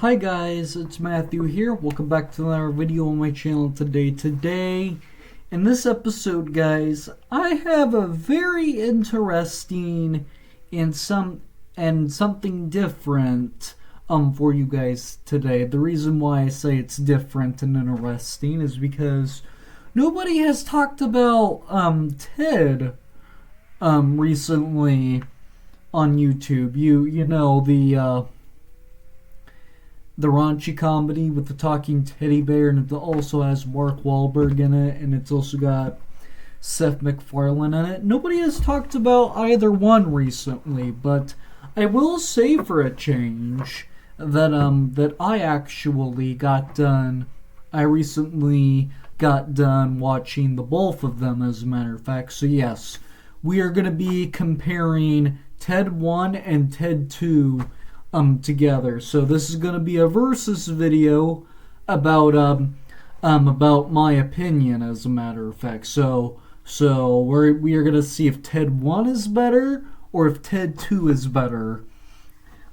Hi guys, it's Matthew here. Welcome back to another video on my channel today. In this episode, guys, I have a very interesting and something different for you guys today. The reason why I say it's different and interesting is because nobody has talked about Ted recently on YouTube. You know the raunchy comedy with the talking teddy bear, and it also has Mark Wahlberg in it, and it's also got Seth MacFarlane in it. Nobody has talked about either one recently, but I will say for a change that I actually got done. I recently got done watching the both of them, as a matter of fact. So yes, we are going to be comparing Ted 1 and Ted 2 together. So this is going to be a versus video about my opinion, as a matter of fact. So we are going to see if Ted 1 is better or if Ted 2 is better,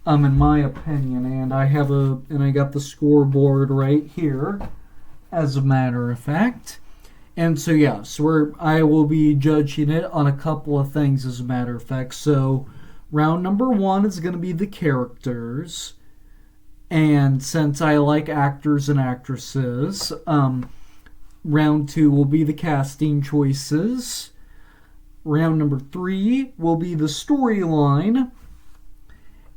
in my opinion. And I got the scoreboard right here, as a matter of fact. And so yeah, I will be judging it on a couple of things, as a matter of fact. So round number 1 is going to be the characters, and since I like actors and actresses, round 2 will be the casting choices. Round number 3 will be the storyline,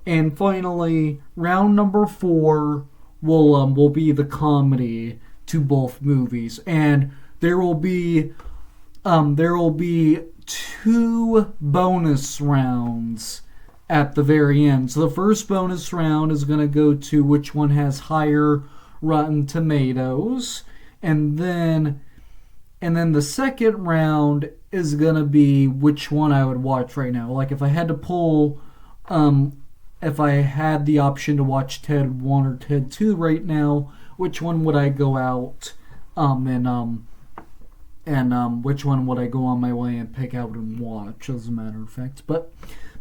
and finally, round number 4 will be the comedy to both movies. And there will be 2 bonus rounds at the very end. So the first bonus round is going to go to which one has higher Rotten Tomatoes, and then the second round is going to be which one I would watch right now. Like if I had to pull, if I had the option to watch Ted 1 or Ted 2 right now, which one would I go out and which one would I go on my way and pick out and watch, as a matter of fact. But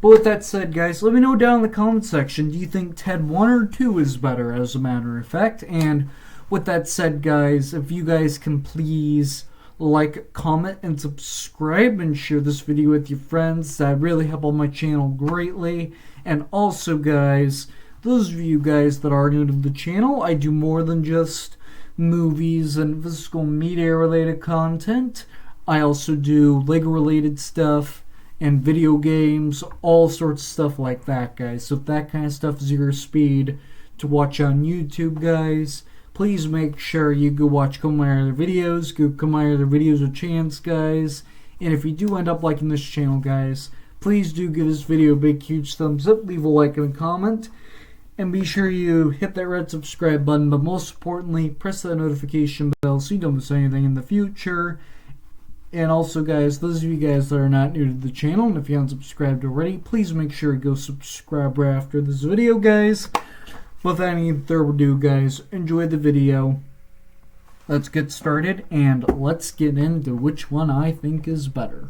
with that said, guys, let me know down in the comment section, do you think Ted 1 or 2 is better, as a matter of fact? And with that said, guys, if you guys can please like, comment, and subscribe, and share this video with your friends, that really help on my channel greatly. And also, guys, those of you guys that are new to the channel, I do more than just movies and physical media related content. I also do Lego related stuff and video games, all sorts of stuff like that, guys. So if that kind of stuff is your speed to watch on YouTube, guys, please make sure you go watch a couple of my other videos. Go come my other videos with chance, guys. And if you do end up liking this channel, guys, please do give this video a big huge thumbs up, leave a like and a comment. And be sure you hit that red subscribe button, but most importantly, press that notification bell so you don't miss anything in the future. And also, guys, those of you guys that are not new to the channel, and if you haven't subscribed already, please make sure to go subscribe right after this video, guys. Without any further ado, guys, enjoy the video. Let's get started, and let's get into which one I think is better.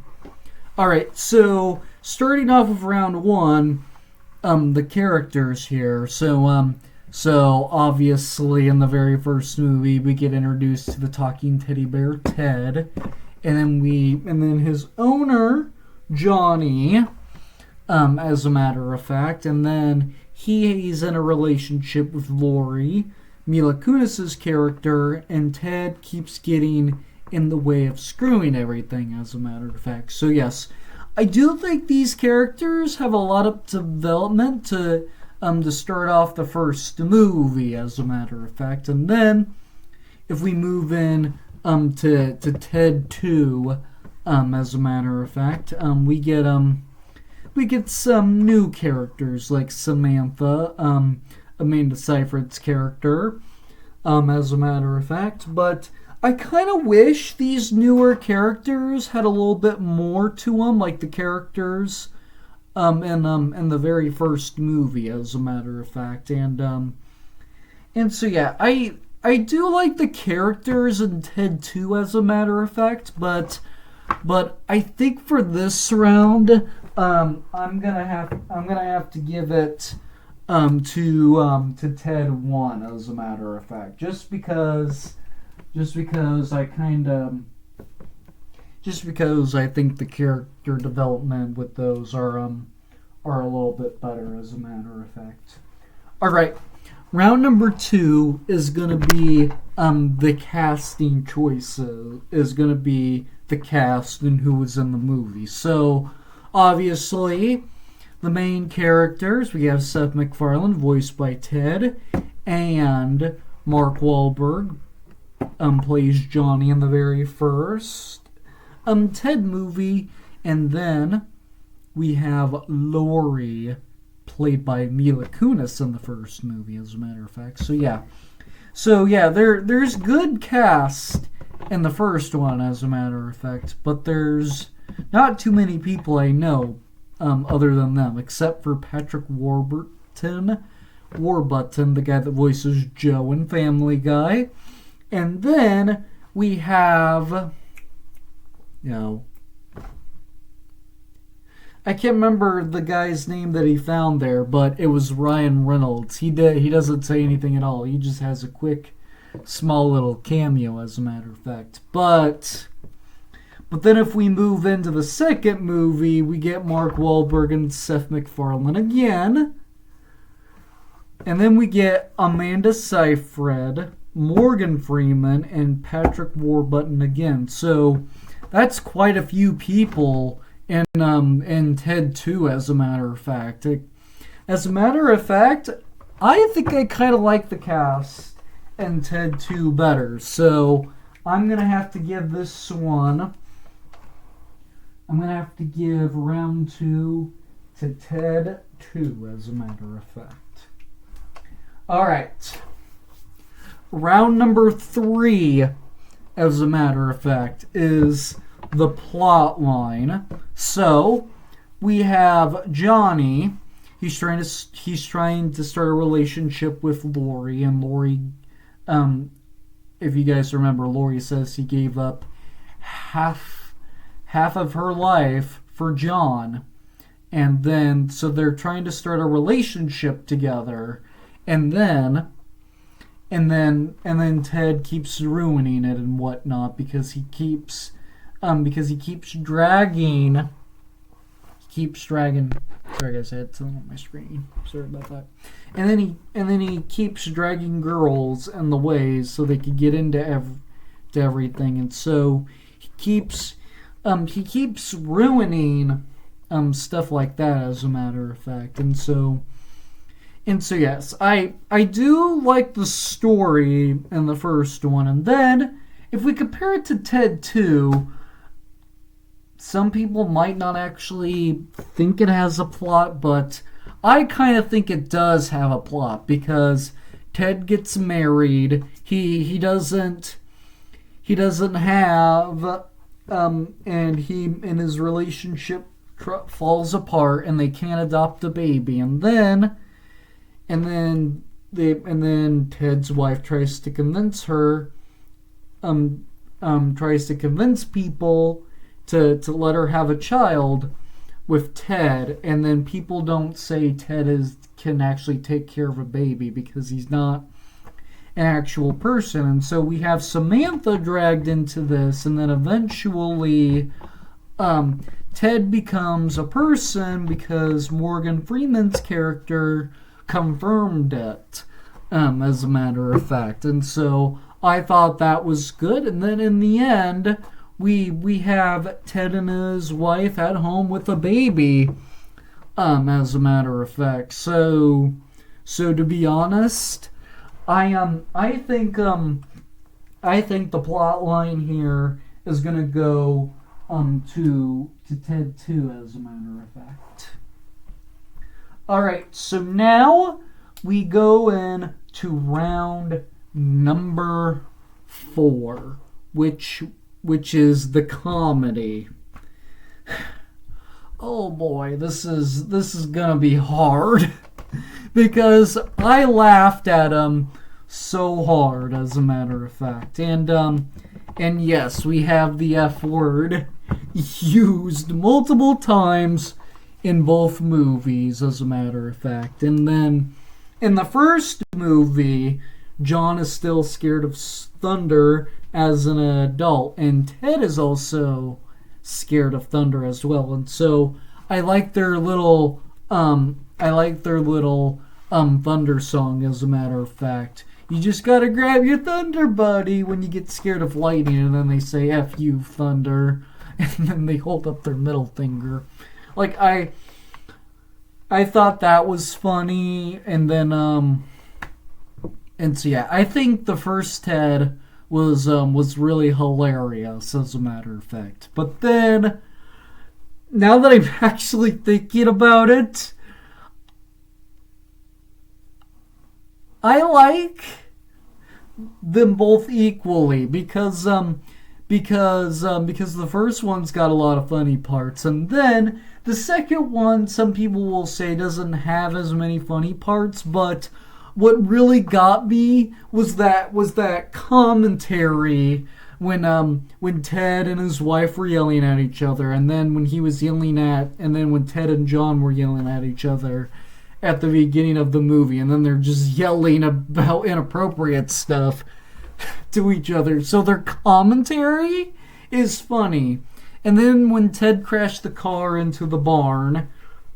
Alright, so starting off with round 1, the characters here. So obviously in the very first movie we get introduced to the talking teddy bear Ted, and then his owner Johnny, as a matter of fact, and then he's in a relationship with Lori, Mila Kunis's character, and Ted keeps getting in the way of screwing everything, as a matter of fact. So yes, I do think these characters have a lot of development to start off the first movie, as a matter of fact. And then if we move in to Ted 2, as a matter of fact, we get some new characters like Samantha, Amanda Seyfried's character, as a matter of fact. But I kind of wish these newer characters had a little bit more to them, like the characters in the very first movie, as a matter of fact. And so yeah, I do like the characters in Ted 2, as a matter of fact, but I think for this round, I'm gonna have to give it to Ted 1, as a matter of fact, just because I think the character development with those are a little bit better, as a matter of fact. All right, round number 2 is gonna be the casting choices. Is gonna be the cast and who was in the movie. So obviously, the main characters, we have Seth MacFarlane, voiced by Ted, and Mark Wahlberg plays Johnny in the very first Ted movie, and then we have Laurie, played by Mila Kunis in the first movie, as a matter of fact. So yeah, there's good cast in the first one, as a matter of fact, but there's not too many people I know other than them, except for Patrick Warburton, the guy that voices Joe in Family Guy. And then we have, I can't remember the guy's name that he found there, but it was Ryan Reynolds. He doesn't say anything at all. He just has a quick, small little cameo, as a matter of fact. But then if we move into the second movie, we get Mark Wahlberg and Seth MacFarlane again. And then we get Amanda Seyfried, Morgan Freeman, and Patrick Warburton again. So that's quite a few people in Ted 2, as a matter of fact. As a matter of fact, I think I kind of like the cast in Ted 2 better. So I'm going to have to give this one... I'm going to have to give round 2 to Ted 2, as a matter of fact. Alright. Round number 3, as a matter of fact, is the plot line. So, we have Johnny. He's trying to start a relationship with Laurie, and Laurie, if you guys remember, Laurie says he gave up half of her life for John. And then, so they're trying to start a relationship together, and then Ted keeps ruining it and whatnot because he keeps dragging. Sorry guys, I had something on my screen. Sorry about that. And then he keeps dragging girls in the ways so they could get into everything, and so he keeps ruining stuff like that, as a matter of fact. And so yes, I do like the story in the first one. And then if we compare it to Ted 2, some people might not actually think it has a plot, but I kind of think it does have a plot, because Ted gets married. He doesn't have and his relationship falls apart, and they can't adopt a baby. And then Ted's wife tries to convince people to let her have a child with Ted, and then people don't say Ted can actually take care of a baby because he's not an actual person. And so we have Samantha dragged into this, and then eventually Ted becomes a person because Morgan Freeman's character confirmed it, as a matter of fact. And so I thought that was good. And then in the end, we have Ted and his wife at home with a baby, as a matter of fact. So to be honest, I think the plot line here is gonna go to Ted 2, as a matter of fact. Alright, so now we go in to round number 4, which is the comedy. Oh boy, this is gonna be hard because I laughed at him so hard, as a matter of fact. And yes, we have the F word used multiple times in both movies, as a matter of fact. And then in the first movie, John is still scared of thunder as an adult, and Ted is also scared of thunder as well. And so I like their little thunder song, as a matter of fact. You just gotta grab your thunder, buddy, when you get scared of lightning, and then they say, F you, thunder, and then they hold up their middle finger. Like, I thought that was funny, and then, and so yeah, I think the first Ted was really hilarious, as a matter of fact. But then, now that I'm actually thinking about it, I like them both equally because the first one's got a lot of funny parts, and then the second one, some people will say, doesn't have as many funny parts. But what really got me was that commentary when Ted and his wife were yelling at each other, and then when when Ted and John were yelling at each other at the beginning of the movie, and then they're just yelling about inappropriate stuff to each other. So their commentary is funny. And then when Ted crashed the car into the barn,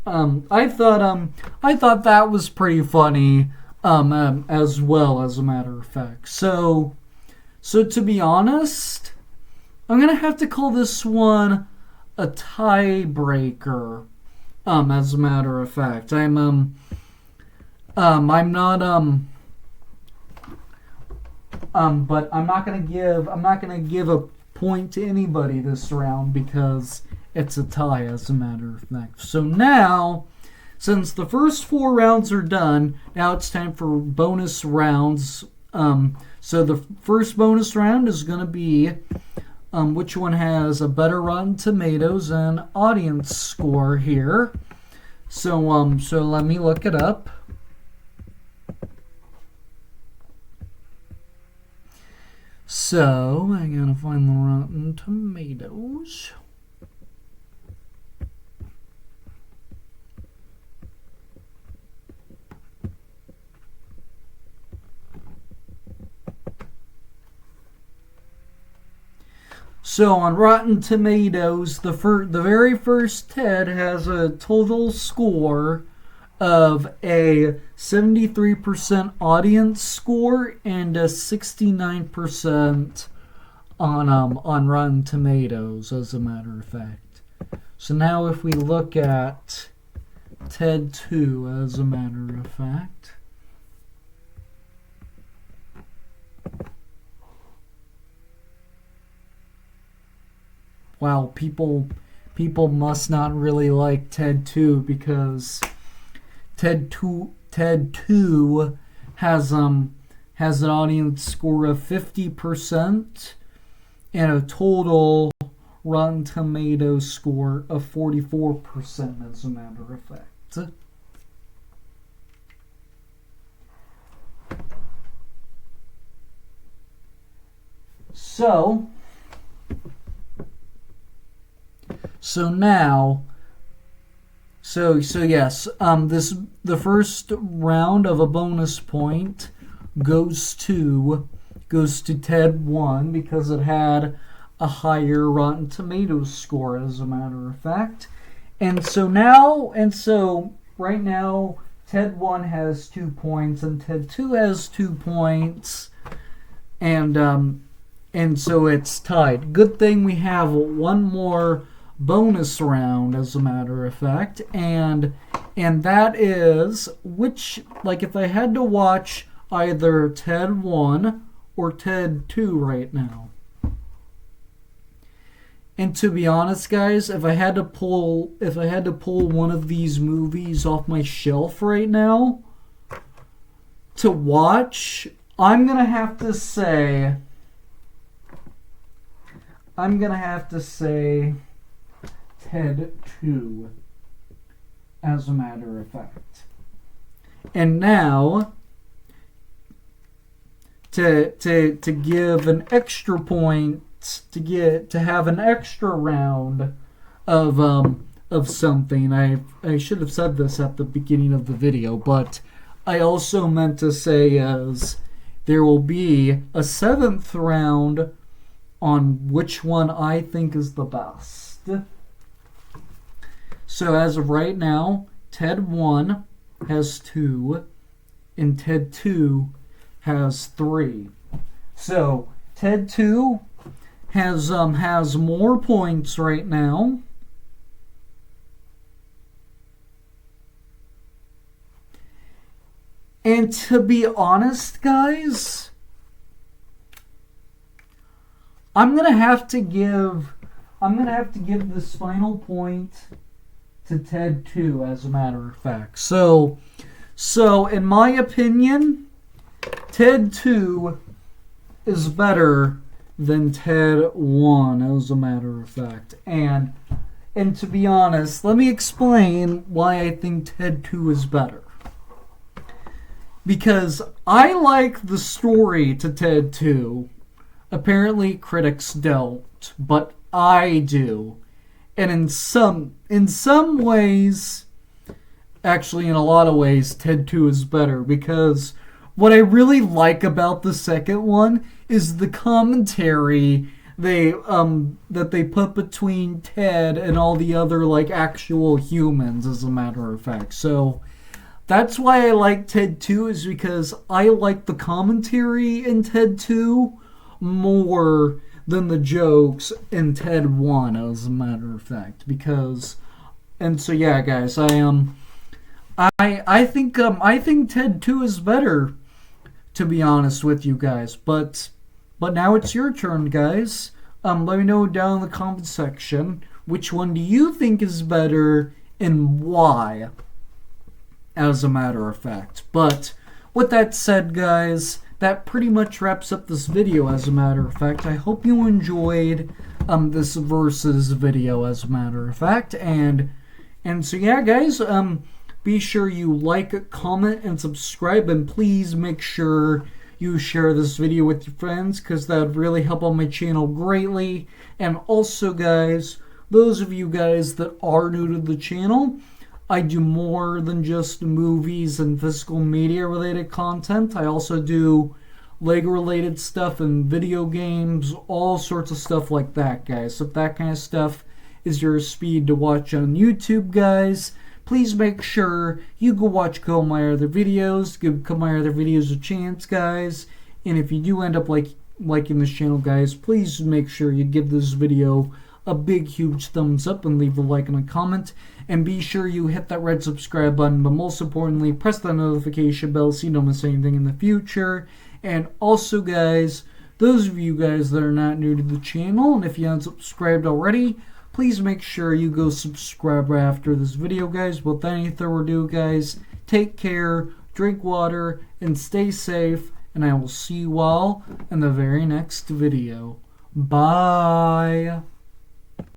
I thought that was pretty funny, as well, as a matter of fact. So to be honest, I'm gonna have to call this one a tiebreaker. As a matter of fact, I'm not but I'm not gonna give a point to anybody this round because it's a tie, as a matter of fact. So now, since the first 4 rounds are done, now it's time for bonus rounds. So the first bonus round is gonna be which one has a better Rotten Tomatoes and audience score here. So let me look it up. So I gotta find the Rotten Tomatoes. So on Rotten Tomatoes, the very first Ted has a total score of a 73% audience score and a 69% on Rotten Tomatoes, as a matter of fact. So now if we look at Ted 2, as a matter of fact. Wow, people must not really like Ted 2 because Ted 2 has an audience score of 50% and a total Rotten Tomatoes score of 44%, as a matter of fact. Yes, the first round of a bonus point goes to Ted 1 because it had a higher Rotten Tomatoes score, as a matter of fact. And so right now Ted 1 has 2 points and Ted 2 has 2 points, and so it's tied. Good thing we have one more bonus round, as a matter of fact, and that is if I had to watch either Ted 1 or Ted 2 right now. And to be honest, guys, if I had to pull one of these movies off my shelf right now to watch, I'm gonna have to say Ted 2, as a matter of fact. And now, to give an extra point, to have an extra round of something, I should have said this at the beginning of the video, but I also meant to say is there will be a seventh round on which one I think is the best. So as of right now, Ted 1 has 2 and Ted 2 has 3. So Ted 2 has more points right now. And to be honest, guys, I'm gonna have to give this final point to Ted 2, as a matter of fact. So in my opinion, Ted 2 is better than Ted 1, as a matter of fact. And to be honest, let me explain why I think Ted 2 is better. Because I like the story to Ted 2. Apparently critics don't, but I do. And in some ways, actually in a lot of ways, Ted 2 is better, because what I really like about the second one is the commentary that they put between Ted and all the other like actual humans, as a matter of fact. So that's why I like Ted 2, is because I like the commentary in Ted 2 more than the jokes in Ted 1, as a matter of fact. Because, and so yeah, guys, I think Ted 2 is better, to be honest with you guys. But now it's your turn, guys. Let me know down in the comment section which one do you think is better and why, as a matter of fact. But with that said, guys, that pretty much wraps up this video, as a matter of fact. I hope you enjoyed this versus video, as a matter of fact. And so yeah, guys, be sure you like, comment, and subscribe, and please make sure you share this video with your friends, because that would really help on my channel greatly. And also, guys, those of you guys that are new to the channel, I do more than just movies and physical media related content. I also do Lego related stuff and video games, all sorts of stuff like that, guys. So if that kind of stuff is your speed to watch on YouTube, guys, please make sure you go watch a couple of my other videos. Give a couple of my other videos a chance, guys. And if you do end up liking this channel, guys, please make sure you give this video a big, huge thumbs up and leave a like and a comment. And be sure you hit that red subscribe button, but most importantly, press that notification bell so you don't miss anything in the future. And also, guys, those of you guys that are not new to the channel, and if you haven't subscribed already, please make sure you go subscribe right after this video, guys. Without any further ado, guys, take care, drink water, and stay safe. And I will see you all in the very next video. Bye.